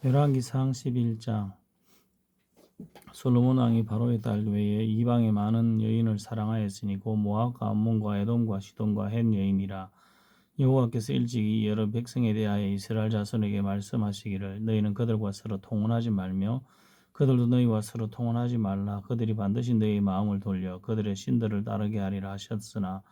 열왕기상 11장. 솔로몬 왕이 바로의 딸 외에 이방의 많은 여인을 사랑하였으니 곧 모압과 암몬과 에돔과 시돈과 헷 여인이라. 여호와께서 일찍이 여러 백성에 대하여 이스라엘 자손에게 말씀하시기를 너희는 그들과 서로 통혼하지 말며 그들도 너희와 서로 통혼하지 말라. 그들이 반드시 너희의 마음을 돌려 그들의 신들을 따르게 하리라 하셨으나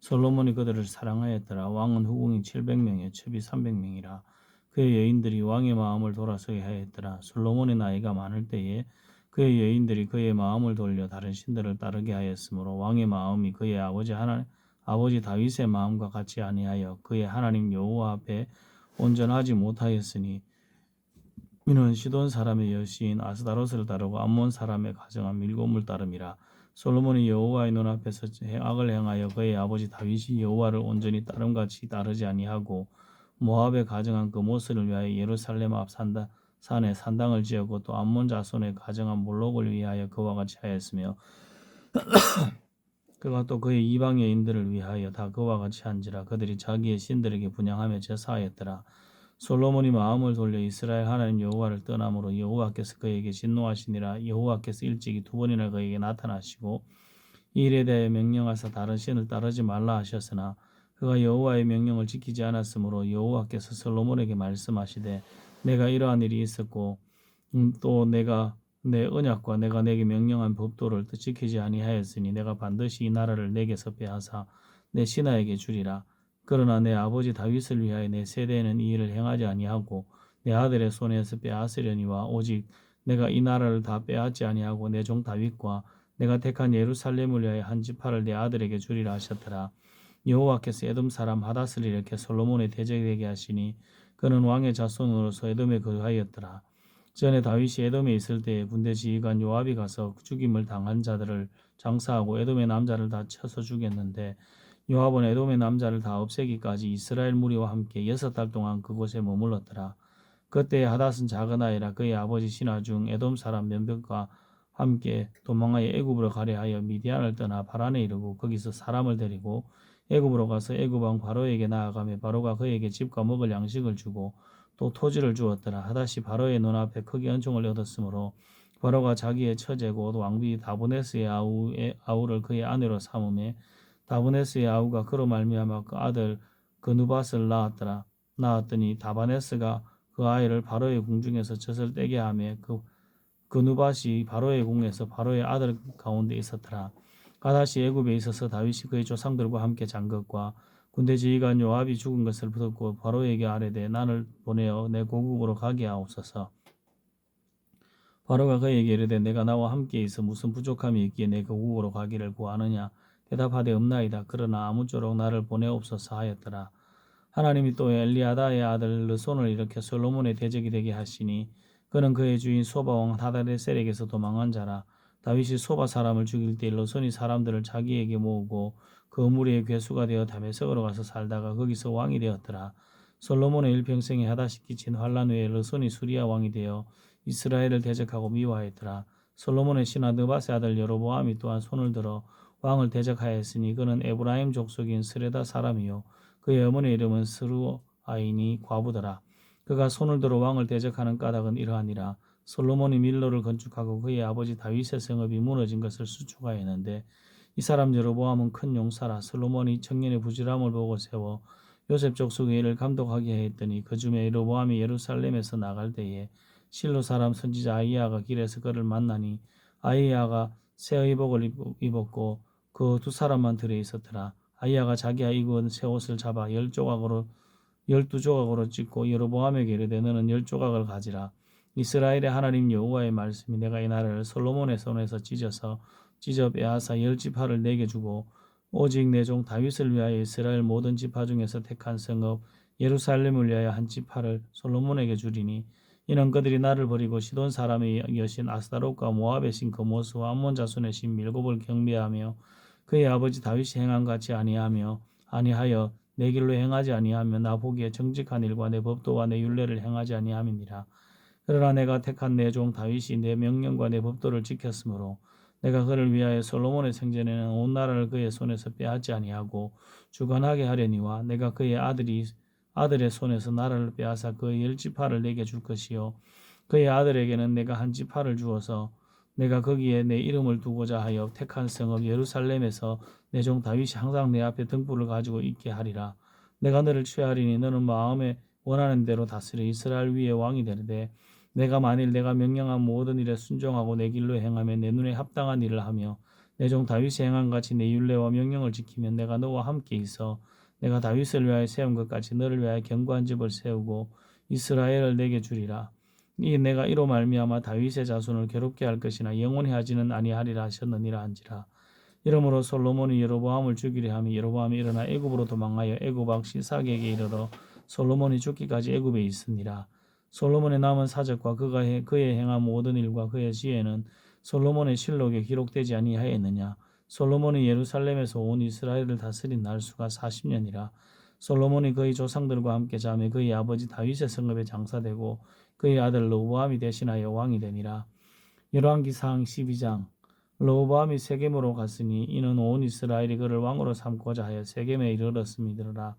솔로몬이 그들을 사랑하였더라. 왕은 후궁이 700명에 첩이 300명이라. 그의 여인들이 왕의 마음을 돌아서게 하였더라. 솔로몬의 나이가 많을 때에 그의 여인들이 그의 마음을 돌려 다른 신들을 따르게 하였으므로 왕의 마음이 그의 아버지 다윗의 마음과 같이 아니하여 그의 하나님 여호와 앞에 온전하지 못하였으니 이는 시돈 사람의 여시인 아스다롯을 따르고 암몬 사람의 가정한 밀곰을 따름이라. 솔로몬이 여호와의 눈앞에서 악을 행하여 그의 아버지 다윗이 여호와를 온전히 따름같이 따르지 아니하고 모압에 가정한 그 모슬을 위하여 예루살렘 앞 산에 산당을 지었고 또 암몬 자손의 가정한 몰록을 위하여 그와 같이 하였으며 그가 또 그의 이방 여인들을 위하여 다 그와 같이 한지라. 그들이 자기의 신들에게 분향하며 제사하였더라. 솔로몬이 마음을 돌려 이스라엘 하나님 여호와를 떠남으로 여호와께서 그에게 진노하시니라. 여호와께서 일찍이 2번이나 그에게 나타나시고 이 일에 대해 명령하사 다른 신을 따르지 말라 하셨으나 그가 여호와의 명령을 지키지 않았으므로 여호와께서 솔로몬에게 말씀하시되 내가 이러한 일이 있었고 또 내가 내 언약과 내가 내게 명령한 법도를 지키지 아니하였으니 내가 반드시 이 나라를 내게서 빼앗아 내 신하에게 주리라. 그러나 내 아버지 다윗을 위하여 내 세대에는 이 일을 행하지 아니하고 내 아들의 손에서 빼앗으려니와 오직 내가 이 나라를 다 빼앗지 아니하고 내 종 다윗과 내가 택한 예루살렘을 위하여 한 지파를 내 아들에게 주리라 하셨더라. 여호와께서 에돔 사람 하닷을 일으켜 솔로몬의 대적이 되게 하시니 그는 왕의 자손으로서 에돔에 거주하였더라. 전에 다윗이 에돔에 있을 때에 군대 지휘관 요압이 가서 죽임을 당한 자들을 장사하고 에돔의 남자를 다 쳐서 죽였는데 요압은 에돔의 남자를 다 없애기까지 이스라엘 무리와 함께 6달 동안 그곳에 머물렀더라. 그때 하닷은 작은 아이라 그의 아버지 신하 중 에돔 사람 몇몇과 함께 도망하여 애굽으로 가려 하여 미디안을 떠나 바란에 이르고 거기서 사람을 데리고 애굽으로 가서 애굽 왕 바로에게 나아가며 바로가 그에게 집과 먹을 양식을 주고 또 토지를 주었더라. 하닷이 바로의 눈앞에 크게 은총을 얻었으므로 바로가 자기의 처제고 왕비 다보네스의 아우를 그의 아내로 삼음에 다보네스의 아우가 그로 말미암아 그 아들 그누밧을 낳았더니 다바네스가 그 아이를 바로의 궁중에서 젖을 떼게 하며 그누밧이 바로의 궁에서 바로의 아들 가운데 있었더라. 하닷이 애굽에 있어서 다윗이 그의 조상들과 함께 잔 것과 군대 지휘관 요압이 죽은 것을 듣고 바로에게 아뢰되 나를 보내어 내 고국으로 가게 하옵소서. 바로가 그에게 이르되 내가 나와 함께 있어 무슨 부족함이 있기에 내 고국으로 가기를 구하느냐. 대답하되 없나이다. 그러나 아무쪼록 나를 보내옵소서 하였더라. 하나님이 또 엘리아다의 아들 르손을 일으켜 솔로몬의 대적이 되게 하시니 그는 그의 주인 소바왕 하다데셀에게서 도망한 자라. 다윗이 소바 사람을 죽일 때 르손이 사람들을 자기에게 모으고 그 무리의 괴수가 되어 다메섹으로 가서 살다가 거기서 왕이 되었더라. 솔로몬의 일평생에 하닷이 끼친 환란 후에 르손이 수리아 왕이 되어 이스라엘을 대적하고 미워하였더라. 솔로몬의 신하 느밧의 아들 여로보암이 또한 손을 들어 왕을 대적하였으니 그는 에브라임 족속인 스레다 사람이요 그의 어머니의 이름은 스루아인이 과부더라. 그가 손을 들어 왕을 대적하는 까닭은 이러하니라. 솔로몬이 밀로를 건축하고 그의 아버지 다윗의 성읍이 무너진 것을 수축하였는데 이 사람 여로보암은 큰 용사라. 솔로몬이 청년의 부지런함을 보고 세워 요셉 족속의 일을 감독하게 했더니 그 즈음에 여로보암이 예루살렘에서 나갈 때에 실로 사람 선지자 아히야가 길에서 그를 만나니 아히야가 새 의복을 입었고 그 2사람만 들어 있었더라. 아히야가 자기가 입은 새 옷을 잡아 12조각으로 찢고 여로보암에게 이르되 너는 10조각을 가지라. 이스라엘의 하나님 여호와의 말씀이 내가 이 나라를 솔로몬의 손에서 찢어 빼앗아 10지파를 내게 주고 오직 내 종 다윗을 위하여 이스라엘 모든 지파 중에서 택한 성읍 예루살렘을 위하여 한 지파를 솔로몬에게 주리니 이는 그들이 나를 버리고 시돈 사람의 여신 아스다롯과 모압의 신 그모스와 암몬 자손의 신 밀곱을 경배하며 그의 아버지 다윗이 행한 같이 아니하여 내 길로 행하지 아니하며 나 보기에 정직한 일과 내 법도와 내 율례를 행하지 아니함이니라. 그러나 내가 택한 내 종 다윗이 내 명령과 내 법도를 지켰으므로 내가 그를 위하여 솔로몬의 생전에는 온 나라를 그의 손에서 빼앗지 아니하고 주관하게 하려니와 내가 그의 아들의 손에서 나라를 빼앗아 그의 10지파를 내게 줄 것이요 그의 아들에게는 내가 한 지파를 주어서 내가 거기에 내 이름을 두고자 하여 택한 성읍 예루살렘에서 내 종 다윗이 항상 내 앞에 등불을 가지고 있게 하리라. 내가 너를 취하리니 너는 마음에 원하는 대로 다스려 이스라엘 위에 왕이 되되 내가 만일 내가 명령한 모든 일에 순종하고 내 길로 행하며 내 눈에 합당한 일을 하며 내 종 다윗이 행한 같이 내 율례와 명령을 지키면 내가 너와 함께 있어 내가 다윗을 위하여 세운 것 같이 너를 위하여 견고한 집을 세우고 이스라엘을 내게 주리라. 이 내가 이로 말미암아 다윗의 자손을 괴롭게 할 것이나 영원히 하지는 아니하리라 하셨느니라 한지라. 이러므로 솔로몬이 여로보암을 죽이려 하며 여로보암이 일어나 애굽으로 도망하여 애굽 왕 시삭에게 이르러 솔로몬이 죽기까지 애굽에 있으니라. 솔로몬의 남은 사적과 그의 행한 모든 일과 그의 지혜는 솔로몬의 실록에 기록되지 아니하였느냐. 솔로몬이 예루살렘에서 온 이스라엘을 다스린 날수가 40년이라. 솔로몬이 그의 조상들과 함께 자매 그의 아버지 다윗의 성읍에 장사되고 그의 아들 르호보암이 대신하여 왕이 되니라. 열왕기상 12장. 르호보암이 세겜으로 갔으니 이는 온 이스라엘이 그를 왕으로 삼고자 하여 세겜에 이르렀음이더라.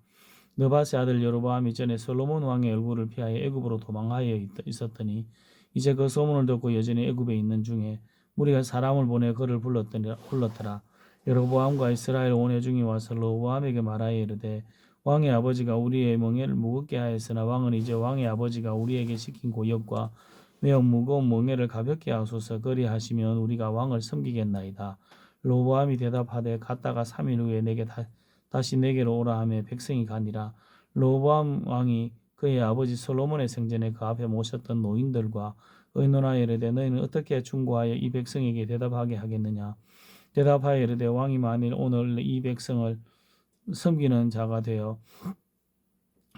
느밧의 아들 여로보암이 전에 솔로몬 왕의 얼굴을 피하여 애굽으로 도망하여 있었더니 이제 그 소문을 듣고 여전히 애굽에 있는 중에 무리가 사람을 보내 그를 불렀더라. 여로보암과 이스라엘 온 회중이 와서 르호보암에게 말하여 이르되 왕의 아버지가 우리의 멍에를 무겁게 하였으나 왕은 이제 왕의 아버지가 우리에게 시킨 고역과 매우 무거운 멍에를 가볍게 하소서. 그리하시면 우리가 왕을 섬기겠나이다. 르호보암이 대답하되 갔다가 3일 후에 내게 다시 내게로 오라 하며 백성이 가니라. 르호보암 왕이 그의 아버지 솔로몬의 성전에 그 앞에 모셨던 노인들과 의논하여 이르되 너희는 어떻게 충고하여 이 백성에게 대답하게 하겠느냐. 대답하여 이르되 왕이 만일 오늘 이 백성을 섬기는 자가 되어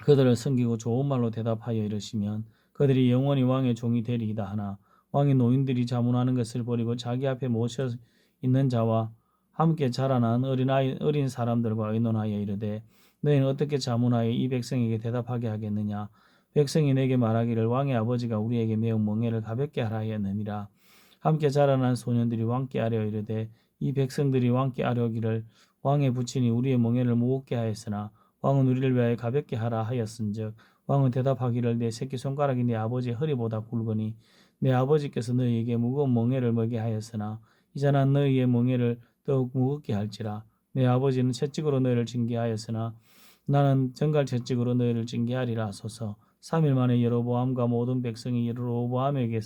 그들을 섬기고 좋은 말로 대답하여 이르시면 그들이 영원히 왕의 종이 되리이다 하나 왕이 노인들이 자문하는 것을 버리고 자기 앞에 모셔 있는 자와 함께 자라난 어린 사람들과 의논하여 이르되 너희는 어떻게 자문하여 이 백성에게 대답하게 하겠느냐. 백성이 내게 말하기를 왕의 아버지가 우리에게 매우 멍에를 가볍게 하라 하였느니라. 함께 자라난 소년들이 왕께 아뢰어 이르되 이 백성들이 왕께 아뢰기를 왕의 부친이 우리의 멍에를 무겁게 하였으나 왕은 우리를 위하여 가볍게 하라 하였은즉 왕은 대답하기를 내 새끼손가락이 내 아버지의 허리보다 굵으니 내 아버지께서 너희에게 무거운 멍에를 먹게 하였으나 이제 난 너희의 멍에를 더욱 무겁게 할지라. 내 아버지는 채찍으로 너희를 징계하였으나 나는 정갈 채찍으로 너희를 징계하리라 하소서. 3일 만에 여로보암과 모든 백성이 르호보암에게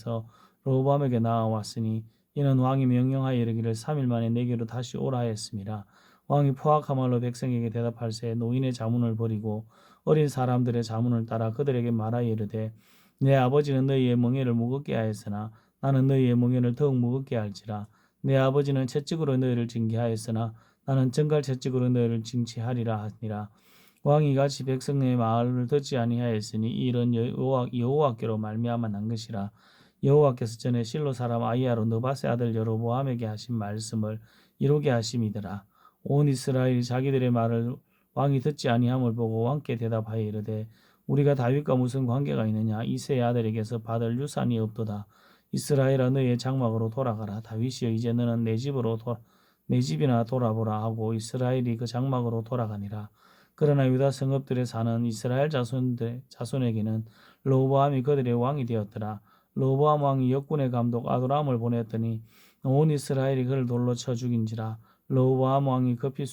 나아왔으니 이는 왕이 명령하여 이르기를 3일 만에 내게로 다시 오라 하였습니다. 왕이 포악한 말로 백성에게 대답할새 노인의 자문을 버리고 어린 사람들의 자문을 따라 그들에게 말하여 이르되 내 아버지는 너희의 멍에를 무겁게 하였으나 나는 너희의 멍에를 더욱 무겁게 할지라. 내 아버지는 채찍으로 너희를 징계하였으나 나는 정갈 채찍으로 너희를 징치하리라 하니라. 왕이 같이 백성의 말을 듣지 아니하였으니 이 일은 여호와께로 말미암아 난 것이라. 여호와께서 전에 실로 사람 아히야로 느밧의 아들 여로보암에게 하신 말씀을 이루게 하심이더라. 온 이스라엘이 자기들의 말을 왕이 듣지 아니함을 보고 왕께 대답하여 이르되 우리가 다윗과 무슨 관계가 있느냐. 이새의 아들에게서 받을 유산이 없도다. 이스라엘아 너희의 장막으로 돌아가라. 다윗이여 이제 너는 내 집이나 돌아보라 하고 이스라엘이 그 장막으로 돌아가니라. 그러나 유다 성읍들에 사는 이스라엘 자손에게는 르호보암이 그들의 왕이 되었더라. 르호보암 왕이 역군의 감독 아도람을 보냈더니 온 이스라엘이 그를 돌로 쳐 죽인지라. 르호보암 왕이 급히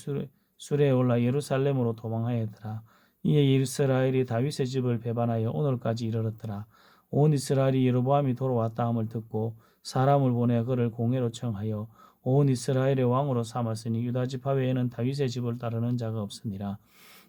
수레에 올라 예루살렘으로 도망하였더라. 이에 이스라엘이 다윗의 집을 배반하여 오늘까지 이르렀더라. 온 이스라엘이 여로보암이 돌아왔다 함을 듣고 사람을 보내 그를 공회로 청하여 온 이스라엘의 왕으로 삼았으니 유다 지파 외에는 다윗의 집을 따르는 자가 없으니라.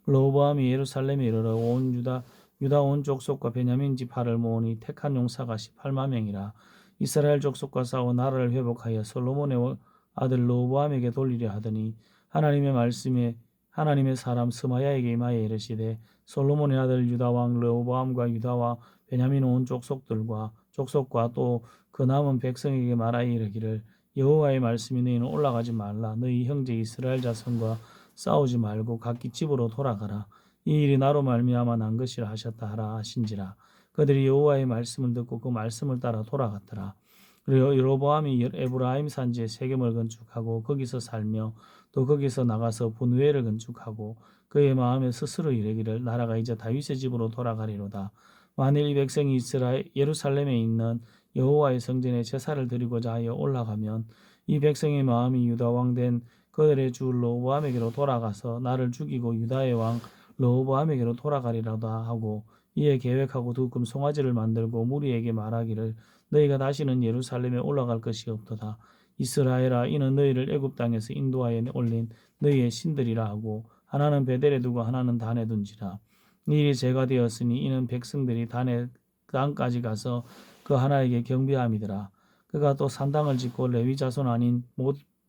르호보암이 예루살렘에 이르러 온 유다 온 족속과 베냐민 지파를 모으니 택한 용사가 18만 명이라. 이스라엘 족속과 싸워 나라를 회복하여 솔로몬의 아들 르호보암에게 돌리려 하더니 하나님의 말씀에 하나님의 사람 스마야에게 임하여 이르시되 솔로몬의 아들 유다 왕 르호보암과 유다와 베냐민 온 족속과 또 그 남은 백성에게 말하여 이르기를 여호와의 말씀이 너희는 올라가지 말라. 너희 형제 이스라엘 자손과 싸우지 말고 각기 집으로 돌아가라. 이 일이 나로 말미암아 난 것이라 하셨다 하라 하신지라. 그들이 여호와의 말씀을 듣고 그 말씀을 따라 돌아갔더라. 그리고 여로보암이 에브라임 산지에 세겜을 건축하고 거기서 살며 또 거기서 나가서 분우엘을 건축하고 그의 마음에 스스로 이르기를 나라가 이제 다윗의 집으로 돌아가리로다. 만일 이 백성이 예루살렘에 있는 여호와의 성전에 제사를 드리고자 하여 올라가면 이 백성의 마음이 유다 왕 된 그들의 주 르호보암에게로 돌아가서 나를 죽이고 유다의 왕 르호보암에게로 돌아가리라다 하고 이에 계획하고 두금 송아지를 만들고 무리에게 말하기를 너희가 다시는 예루살렘에 올라갈 것이 없도다. 이스라엘아 이는 너희를 애굽 땅에서 인도하여 올린 너희의 신들이라 하고 하나는 베델에 두고 하나는 단에 둔지라. 이 일이 제가 되었으니 이는 백성들이 단의 땅까지 가서 그 하나에게 경배함이더라. 그가 또 산당을 짓고 레위 자손 아닌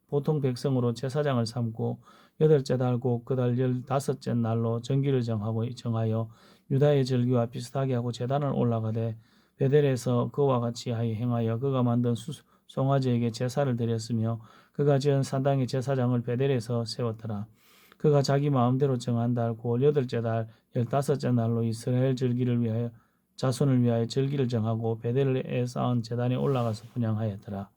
보통 백성으로 제사장을 삼고 8째 달 곧 그달 15째 날로 정기를 정하여 유다의 절기와 비슷하게 하고 제단을 올라가되 베델에서 그와 같이 행하여 그가 만든 송아지에게 제사를 드렸으며 그가 지은 산당의 제사장을 베델에서 세웠더라. 그가 자기 마음대로 정한 달 곧 8째 달 15째 날로 이스라엘 절기를 위하여 자손을 위하여 절기를 정하고 베델에 쌓은 제단에 올라가서 분향하였더라.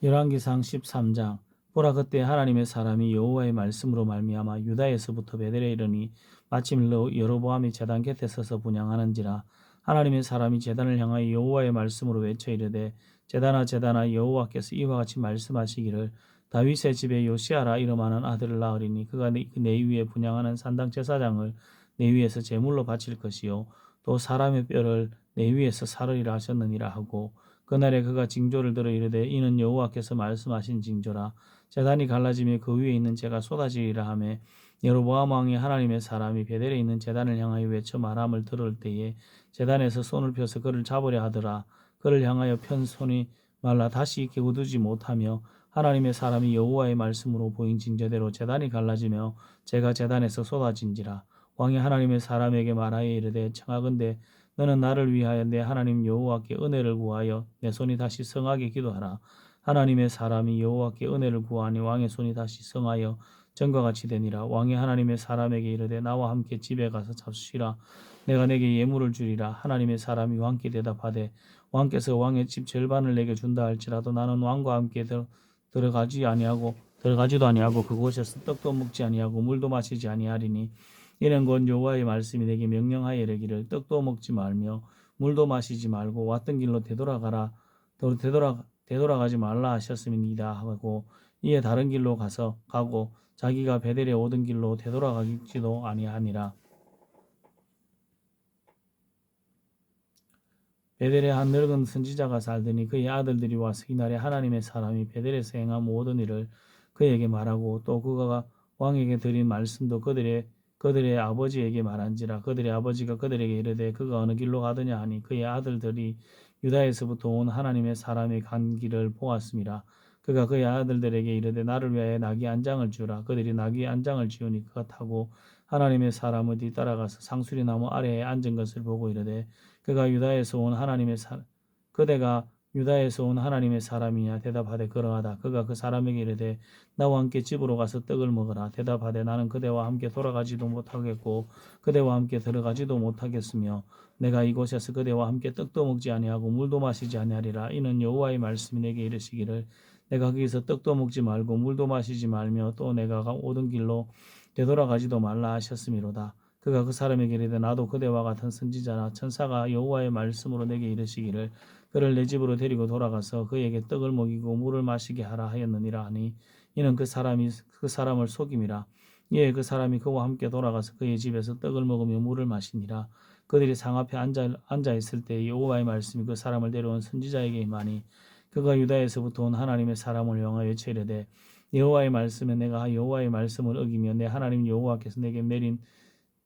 열왕기상 13장 보라 그때 하나님의 사람이 여호와의 말씀으로 말미암아 유다에서부터 베델에 이르니 마침 여로보암이 제단 곁에 서서 분향하는지라. 하나님의 사람이 제단을 향하여 여호와의 말씀으로 외쳐 이르되 제단아 여호와께서 이와 같이 말씀하시기를 다윗의 집에 요시아라 이름하는 아들을 낳으리니 그가 내 위에 분향하는 산당 제사장을 내 위에서 제물로 바칠 것이요 또 사람의 뼈를 내 위에서 사르리라 하셨느니라 하고 그날에 그가 징조를 들어 이르되 이는 여호와께서 말씀하신 징조라. 제단이 갈라지며 그 위에 있는 재가 쏟아지리라 하며 여로보암 왕이 하나님의 사람이 베델에 있는 제단을 향하여 외쳐 말함을 들을 때에 제단에서 손을 펴서 그를 잡으려 하더라. 그를 향하여 편 손이 말라 다시 깨우두지 못하며 하나님의 사람이 여호와의 말씀으로 보인 징조대로 제단이 갈라지며 재가 제단에서 쏟아진지라. 왕이 하나님의 사람에게 말하여 이르되 청하건대 너는 나를 위하여 내 하나님 여호와께 은혜를 구하여 내 손이 다시 성하게 기도하라. 하나님의 사람이 여호와께 은혜를 구하니 왕의 손이 다시 성하여 전과 같이 되니라. 왕이 하나님의 사람에게 이르되 나와 함께 집에 가서 잡수시라. 내가 내게 예물을 주리라. 하나님의 사람이 왕께 대답하되 왕께서 왕의 집 절반을 내게 준다 할지라도 나는 왕과 함께 들어가지도 아니하고 그곳에서 떡도 먹지 아니하고 물도 마시지 아니하리니 이는 곧 여호와의 말씀이 내게 명령하여 이르기를 떡도 먹지 말며 물도 마시지 말고 왔던 길로 되돌아가지 말라 하셨음이니이다 하고 이에 다른 길로 가고 자기가 베델에 오던 길로 되돌아가지도 아니하니라. 베델에 한 늙은 선지자가 살더니 그의 아들들이 와서 이날에 하나님의 사람이 베델에서 행한 모든 일을 그에게 말하고 또 그가 왕에게 드린 말씀도 그들의 아버지에게 말한지라. 그들의 아버지가 그들에게 이르되 그가 어느 길로 가더냐 하니 그의 아들들이 유다에서부터 온 하나님의 사람이 간 길을 보았음이라. 그가 그의 아들들에게 이르되 나를 위하여 나귀 안장을 주라. 그들이 나귀 안장을 지우니 그가 타고 하나님의 사람을 뒤따라가서 상수리 나무 아래에 앉은 것을 보고 이르되 그대가 유다에서 온 하나님의 사람이냐 대답하되 그러하다. 그가 그 사람에게 이르되 나와 함께 집으로 가서 떡을 먹으라. 대답하되 나는 그대와 함께 돌아가지도 못하겠고 그대와 함께 들어가지도 못하겠으며 내가 이곳에서 그대와 함께 떡도 먹지 아니하고 물도 마시지 아니하리라. 이는 여호와의 말씀이 내게 이르시기를 내가 거기서 떡도 먹지 말고 물도 마시지 말며 또 내가 오던 길로 되돌아가지도 말라 하셨음이로다. 그가 그 사람에게 이르되 나도 그대와 같은 선지자나 천사가 여호와의 말씀으로 내게 이르시기를 그를 내 집으로 데리고 돌아가서 그에게 떡을 먹이고 물을 마시게 하라 하였느니라 하니 이는 그 사람을 속임이라. 이에 그 사람이 그와 함께 돌아가서 그의 집에서 떡을 먹으며 물을 마시니라. 그들이 상 앞에 앉아 있을 때 여호와의 말씀이 그 사람을 데려온 선지자에게 임하니 그가 유다에서부터 온 하나님의 사람을 향하여 외쳐 이르되 여호와의 말씀에 내가 여호와의 말씀을 어기며 내 하나님 여호와께서 내게 내린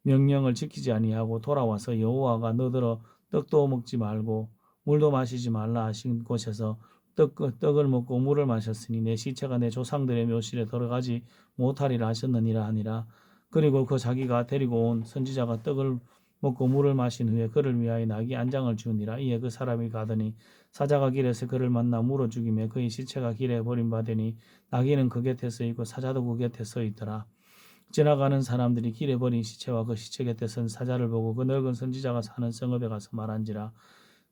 명령을 지키지 아니하고 돌아와서 여호와가 너더러 떡도 먹지 말고 물도 마시지 말라 하신 곳에서 떡을 먹고 물을 마셨으니 내 시체가 내 조상들의 묘실에 들어가지 못하리라 하셨느니라 하니라. 그리고 그 자기가 데리고 온 선지자가 떡을 먹고 물을 마신 후에 그를 위하여 나귀 안장을 지으니라. 이에 그 사람이 가더니 사자가 길에서 그를 만나 물어 죽이며 그의 시체가 길에 버림받으니 나귀는 그 곁에 서 있고 사자도 그 곁에 서 있더라. 지나가는 사람들이 길에 버린 시체와 그 시체 곁에 선 사자를 보고 그 늙은 선지자가 사는 성읍에 가서 말한지라.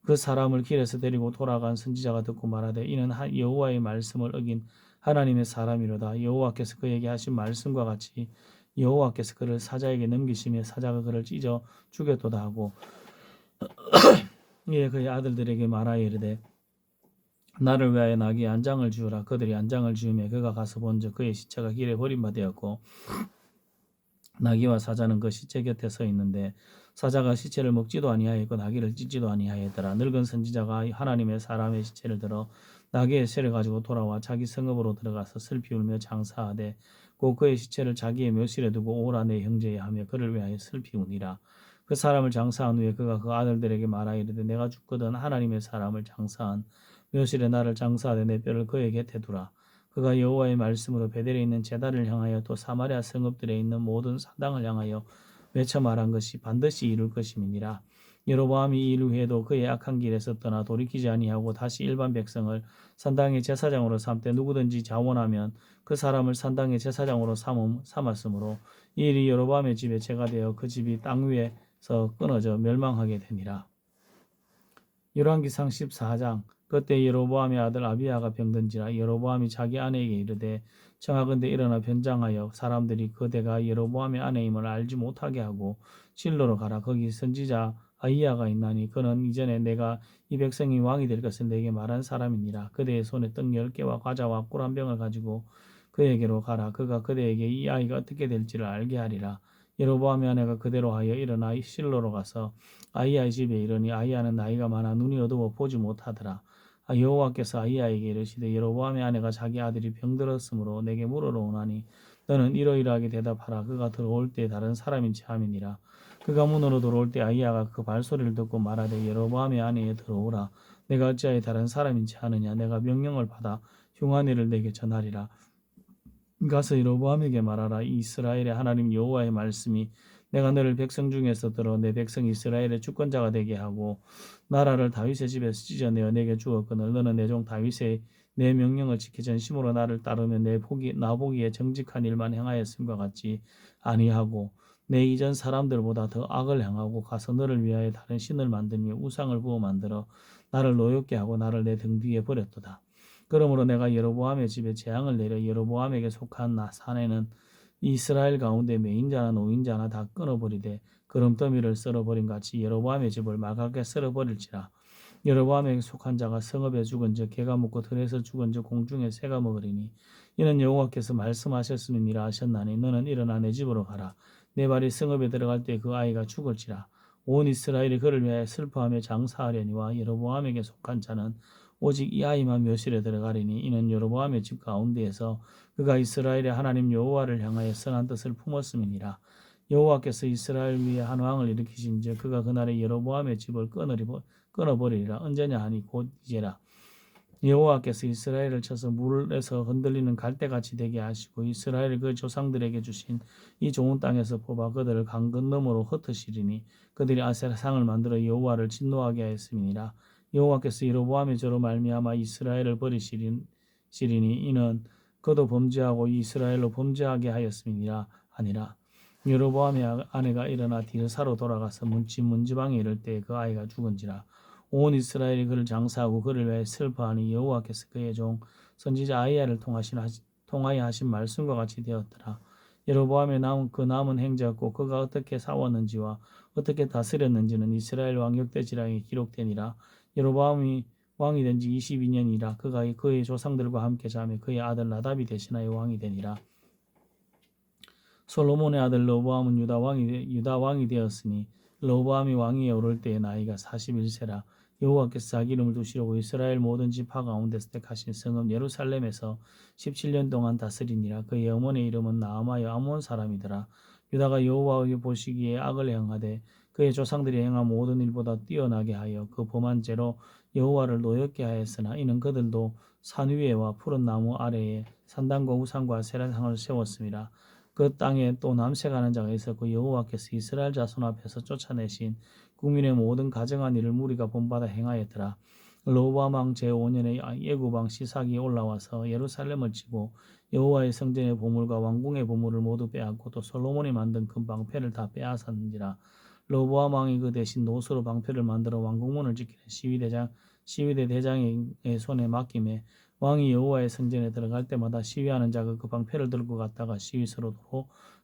그 사람을 길에서 데리고 돌아간 선지자가 듣고 말하되 이는 여호와의 말씀을 어긴 하나님의 사람이로다. 여호와께서 그에게 하신 말씀과 같이 여호와께서 그를 사자에게 넘기시며 사자가 그를 찢어 죽였도다 하고 이에 그의 아들들에게 말하여 이르되 나를 위하여 나귀에 안장을 지으라. 그들이 안장을 지으며 그가 가서 본즉 그의 시체가 길에 버림받았고 나귀와 사자는 그 시체 곁에 서 있는데 사자가 시체를 먹지도 아니하였고 나귀를 찢지도 아니하였더라. 늙은 선지자가 하나님의 사람의 시체를 들어 나귀의 쇠를 가지고 돌아와 자기 성읍으로 들어가서 슬피 울며 장사하되 곧 그의 시체를 자기의 묘실에 두고 오라 내 형제야 하며 그를 위하여 슬피 우니라. 그 사람을 장사한 후에 그가 그 아들들에게 말하이르되 내가 죽거든 하나님의 사람을 장사한 묘실에 나를 장사하되 내 뼈를 그의 곁에 두라. 그가 여호와의 말씀으로 베델에 있는 제단을 향하여 또 사마리아 성읍들에 있는 모든 사당을 향하여 외쳐 말한 것이 반드시 이룰 것임이니라. 여로보암이 이 일 후에도 그의 악한 길에서 떠나 돌이키지 아니하고 다시 일반 백성을 산당의 제사장으로 삼되 누구든지 자원하면 그 사람을 산당의 제사장으로 삼았으므로 이 일이 여로보암의 집에 죄가 되어 그 집이 땅 위에서 끊어져 멸망하게 되니라. 열왕기상 14장. 그때 여로보암의 아들 아비야가 병든지라. 여로보암이 자기 아내에게 이르되 청하건대 일어나 변장하여 사람들이 그대가 여로보암의 아내임을 알지 못하게 하고 실로로 가라. 거기 선지자 아히야가 있나니 그는 이전에 내가 이 백성이 왕이 될 것을 내게 말한 사람이니라. 그대의 손에 떡 10개와 과자와 꿀 한 병을 가지고 그에게로 가라. 그가 그대에게 이 아이가 어떻게 될지를 알게 하리라. 여로보암의 아내가 그대로 하여 일어나 실로로 가서 아히야의 집에 이르니 아히야는 나이가 많아 눈이 어두워 보지 못하더라. 여호와께서 아히야에게 이르시되 여로보암의 아내가 자기 아들이 병들었으므로 내게 물으러 오나니 너는 이러이러하게 대답하라. 그가 들어올 때 다른 사람인지 함이니라. 그가 문으로 들어올 때 아히야가 그 발소리를 듣고 말하되 여로보암의 아내에 들어오라. 내가 어찌하여 다른 사람인지 하느냐. 내가 명령을 받아 흉한 일을 내게 전하리라. 가서 여로보암에게 말하라. 이스라엘의 하나님 여호와의 말씀이 내가 너를 백성 중에서 들어 내 백성 이스라엘의 주권자가 되게 하고 나라를 다윗의 집에서 찢어내어 내게 주었거늘 너는 내 종 다윗의 내 명령을 지켜 전심으로 나를 따르며 나 보기에 정직한 일만 행하였음과 같이 아니하고 내 이전 사람들보다 더 악을 행하고 가서 너를 위하여 다른 신을 만들며 우상을 부어 만들어 나를 노엽게 하고 나를 내 등 뒤에 버렸도다. 그러므로 내가 여로보암의 집에 재앙을 내려 여로보암에게 속한 사내는 이스라엘 가운데 매인자나 노인자나 다 끊어버리되 거름더미를 썰어버린 같이 여로보암의 집을 말갛게 썰어버릴지라. 여로보암에게 속한 자가 성읍에 죽은 즉 개가 묻고 들에서 죽은 즉 공중에 새가 먹으리니 이는 여호와께서 말씀하셨음이니라 하셨나니 너는 일어나 내 집으로 가라. 내 발이 성읍에 들어갈 때 그 아이가 죽을지라. 온 이스라엘이 그를 위하여 슬퍼하며 장사하려니와 여로보암에게 속한 자는 오직 이 아이만 묘실에 들어가리니 이는 여로보암의 집 가운데에서 그가 이스라엘의 하나님 여호와를 향하여 선한 뜻을 품었음이니라. 여호와께서 이스라엘 위에 한 왕을 일으키신즉 그가 그날에 여로보암의 집을 끊어버리리라. 언제냐 하니 곧 이제라. 여호와께서 이스라엘을 쳐서 물에서 흔들리는 갈대같이 되게 하시고 이스라엘 그 조상들에게 주신 이 좋은 땅에서 뽑아 그들을 강 건너머로 흩으시리니 그들이 아세라 상을 만들어 여호와를 진노하게 하였음이니라. 여호와께서 여로보암의 저로 말미암아 이스라엘을 버리시리니 이는 그도 범죄하고 이스라엘로 범죄하게 하였음이니라 아니라. 여로보암의 아내가 일어나 디르사로 돌아가서 문지방에 이를 때 그 아이가 죽은지라. 온 이스라엘이 그를 장사하고 그를 위해 슬퍼하니 여호와께서 그의 종 선지자 아히야를 통하여 하신 말씀과 같이 되었더라. 여로보암의 남은 행적고 그가 어떻게 싸웠는지와 어떻게 다스렸는지는 이스라엘 왕역대지랑에 기록되니라. 여로보암이 왕이 된 지 22년이라. 그가 그의 조상들과 함께 자매 그의 아들 나답이 대신하여 왕이 되니라. 솔로몬의 아들 르호보암은 유다 왕이 되었으니 르호보암이 왕위에 오를 때의 나이가 41세라. 여호와께서 자기 이름을 두시려고 이스라엘 모든 지파 가운데서 택하신 성읍 예루살렘에서 17년 동안 다스리니라. 그의 어머니의 이름은 나아마여 아몬 사람이더라. 유다가 여호와의 보시기에 악을 행하되 그의 조상들이 행한 모든 일보다 뛰어나게 하여 그 범한 죄로 여호와를 노엽게 하였으나 이는 그들도 산 위에와 푸른 나무 아래에 산당과 우상과 세라상을 세웠음이라. 그 땅에 또 남색하는 자가 있었고 여호와께서 이스라엘 자손 앞에서 쫓아내신 국민의 모든 가정한 일을 무리가 본받아 행하였더라. 르호보암 왕 제5년에 예굽 왕 시삭이 올라와서 예루살렘을 치고 여호와의 성전의 보물과 왕궁의 보물을 모두 빼앗고 또 솔로몬이 만든 금 방패를 다 빼앗았는지라. 로보암 왕이 그 대신 노수로 방패를 만들어 왕궁문을 지키는 시위대 대장의 손에 맡김에 왕이 여호와의 성전에 들어갈 때마다 시위하는 자가 그 방패를 들고 갔다가 시위소로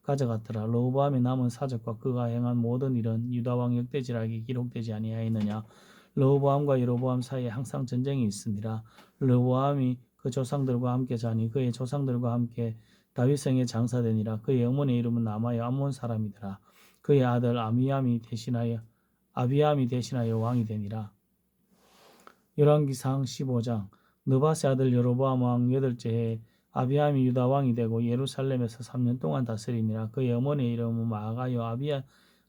가져갔더라. 로보암이 남은 사적과 그가 행한 모든 일은 유다 왕 역대지락에 기록되지 아니하였느냐. 로보암과 여로보암 사이에 항상 전쟁이 있으니라. 로보암이 그 조상들과 함께 자니 그의 조상들과 함께 다윗성에 장사되니라. 그의 어머니의 이름은 나마여 암몬 사람이더라. 그의 아들 아비암이 대신하여 왕이 되니라. 열왕기상 15장. 느바세 아들 여로보암 왕 8째 해에 아비암이 유다 왕이 되고 예루살렘에서 3년 동안 다스리니라. 그의 어머니의 이름은 마아가요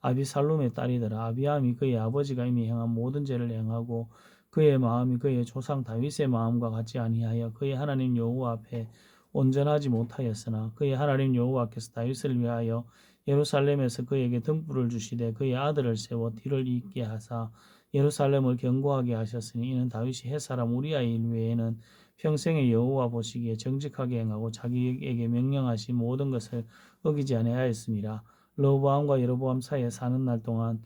아비살룸의 딸이더라. 아비암이 그의 아버지가 이미 행한 모든 죄를 행하고 그의 마음이 그의 조상 다윗의 마음과 같지 아니하여 그의 하나님 여호와 앞에 온전하지 못하였으나 그의 하나님 여호와께서 다윗을 위하여 예루살렘에서 그에게 등불을 주시되 그의 아들을 세워 뒤를 잇게 하사 예루살렘을 견고하게 하셨으니 이는 다윗이 햇사람 우리아의 일 외에는 평생에 여호와 보시기에 정직하게 행하고 자기에게 명령하신 모든 것을 어기지 아니하였습니다. 로보암과 여로보암 사이에 사는 날 동안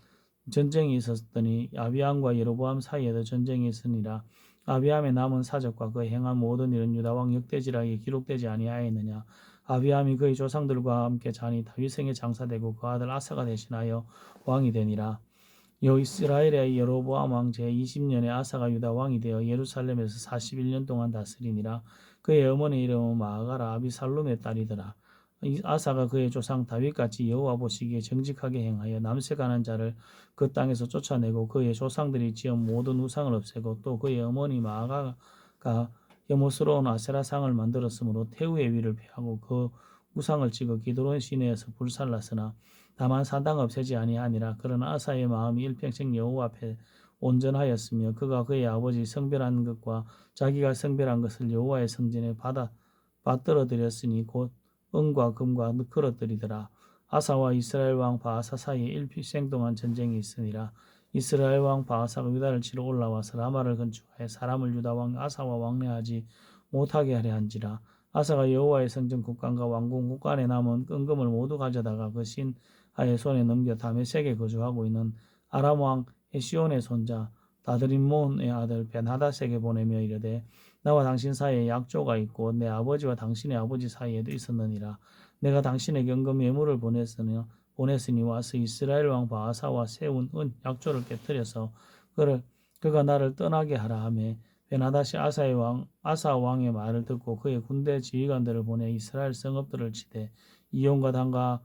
전쟁이 있었더니 아비암과 여로보암 사이에도 전쟁이 있으니라. 아비암의 남은 사적과 그 행한 모든 일은 유다 왕 역대지락에 기록되지 아니하였느냐. 아비암이 그의 조상들과 함께 자니 다윗성에 장사되고 그 아들 아사가 대신하여 왕이 되니라. 이스라엘의 여로보암 왕 제20년에 아사가 유다 왕이 되어 예루살렘에서 41년 동안 다스리니라. 그의 어머니의 이름은 마아가라 아비살룸의 딸이더라. 아사가 그의 조상 다윗같이 여호와 보시기에 정직하게 행하여 남색하는 자를 그 땅에서 쫓아내고 그의 조상들이 지은 모든 우상을 없애고 또 그의 어머니 마아가가 혐오스러운 아세라상을 만들었으므로 태우의 위를 피하고 그 우상을 찍어 기드론 시내에서 불살랐으나 다만 사당 없애지 아니하니라. 그러나 아사의 마음이 일평생 여호와 앞에 온전하였으며 그가 그의 아버지 성별한 것과 자기가 성별한 것을 여호와의 성전에 받들어 드렸으니 곧 은과 금과 그릇들이더라. 아사와 이스라엘 왕 바아사 사이에 일평생 동안 전쟁이 있으니라. 이스라엘 왕 바아사가 유다를 치러 올라와서 라마를 건축하여 사람을 유다 왕 아사와 왕래하지 못하게 하려 한지라. 아사가 여호와의 성전 국관과 왕궁 국관에 남은 은금을 모두 가져다가 그 신하의 손에 넘겨 다메섹에 거주하고 있는 아람 왕 헤시온의 손자 다드림몬의 아들 벤하닷에게 보내며 이르되 나와 당신 사이에 약조가 있고 내 아버지와 당신의 아버지 사이에도 있었느니라. 내가 당신에게 은금 예물을 보냈으니 와서 이스라엘 왕 바아사와 세운 약조를 깨뜨려서 그가 나를 떠나게 하라 하매 벤하닷이 아사 왕의 말을 듣고 그의 군대 지휘관들을 보내 이스라엘 성읍들을 치되 이온과 단과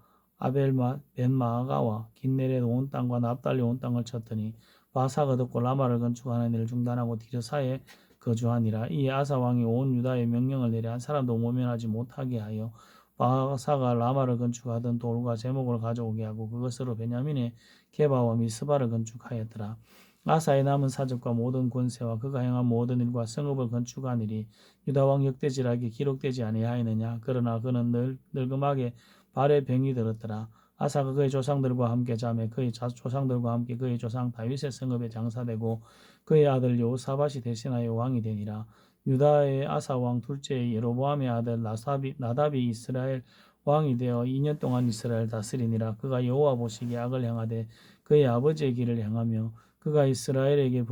벤마아가와 긴네렛 온 땅과 납달리 온 땅을 쳤더니 바사가 듣고 라마를 건축하는 일을 중단하고 디르사에 거주하니라. 이에 아사 왕이 온 유다에 명령을 내려 한 사람도 모면하지 못하게 하여 바사가 라마를 건축하던 돌과 제목을 가져오게 하고 그것으로 베냐민의 게바와 미스바를 건축하였더라. 아사의 남은 사적과 모든 권세와 그가 행한 모든 일과 성읍을 건축하니리 유다 왕 역대지락에 기록되지 아니하였느냐. 그러나 그는 늙음하게 발에 병이 들었더라. 아사가 그의 조상들과 함께 자매 그의 조상들과 함께 그의 조상 다윗의 성읍에 장사되고 그의 아들 여호사밧이 대신하여 왕이 되니라. 유다의 아사 왕 둘째의 여로보암의 아들 나답이 이스라엘 왕이 되어 2년 동안 이스라엘 다스리니라. 그가 여호와 보시기에 악을 행하되 그의 아버지의 길을 행하며 그가 이스라엘에게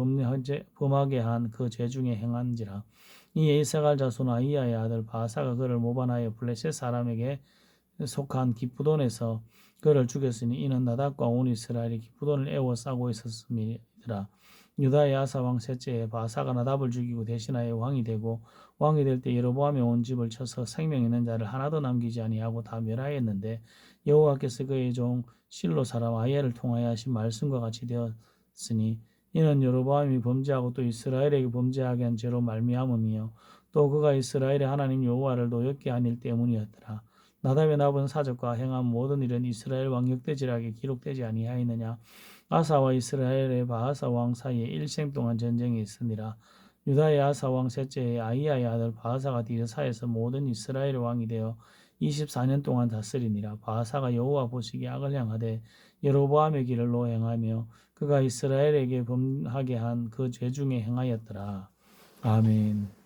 범하게 한 그 죄 중에 행한지라. 이에 이사갈 자손 아이야의 아들 바사가 그를 모반하여 블레셋 사람에게 속한 기쁘돈에서 그를 죽였으니 이는 나답과 온 이스라엘이 기쁘돈을 애워 싸고 있었음이니라. 유다의 아사 왕 셋째에 바사가 나답을 죽이고 대신하여 왕이 되고 왕이 될 때 여로보암의 온 집을 쳐서 생명 있는 자를 하나도 남기지 아니하고 다 멸하였는데 여호와께서 그의 종 실로 사람 아이야를 통하여 하신 말씀과 같이 되었으니 이는 여로보암이 범죄하고 또 이스라엘에게 범죄하게 한 죄로 말미암음이요 또 그가 이스라엘의 하나님 여호와를 노엽게 한 일 때문이었더라. 나답의 남은 사적과 행한 모든 일은 이스라엘 왕 역대지락에 기록되지 아니하였느냐. 아사와 이스라엘의 바아사 왕 사이에 일생 동안 전쟁이 있으니라. 유다의 아사 왕 셋째의 아이야의 아들 바아사가 디르사에서 모든 이스라엘의 왕이 되어 24년 동안 다스리니라. 바아사가 여호와 보시기에 악을 행하되 여로보암의 길로 행하며 그가 이스라엘에게 범하게 한 그 죄 중에 행하였더라. 아멘.